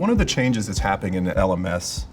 One of the changes that's happening in the LMS,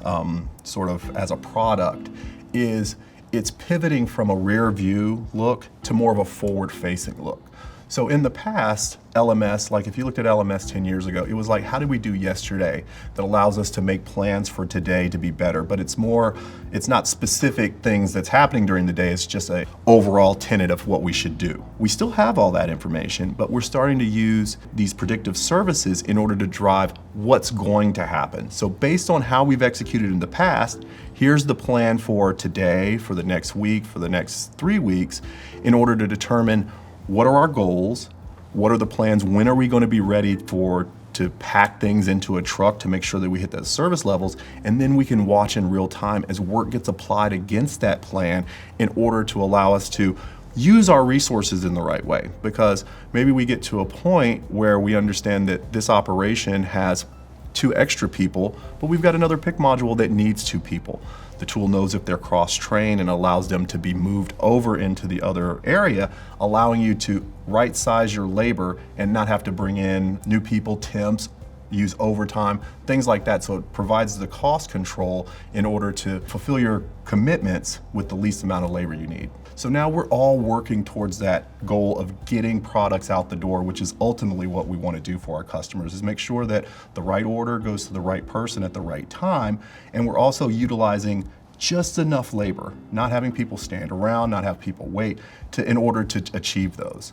sort of as a product, is it's pivoting from a rear view look to more of a forward-facing look. So in the past, LMS, like if you looked at LMS 10 years ago, it was like, how did we do yesterday that allows us to make plans for today to be better? But it's not specific things that's happening during the day, it's just an overall tenet of what we should do. We still have all that information, but we're starting to use these predictive services in order to drive what's going to happen. So based on how we've executed in the past, here's the plan for today, for the next week, for the next 3 weeks, in order to determine what are our goals, what are the plans, when are we going to be ready to pack things into a truck to make sure that we hit those service levels, and then we can watch in real time as work gets applied against that plan in order to allow us to use our resources in the right way. Because maybe we get to a point where we understand that this operation has 2 extra people, but we've got another pick module that needs 2 people. The tool knows if they're cross-trained and allows them to be moved over into the other area, allowing you to right-size your labor and not have to bring in new people, temps, use overtime, things like that. So it provides the cost control in order to fulfill your commitments with the least amount of labor you need. So now we're all working towards that goal of getting products out the door, which is ultimately what we want to do for our customers, is make sure that the right order goes to the right person at the right time. And we're also utilizing just enough labor, not having people stand around, not have people wait in order to achieve those.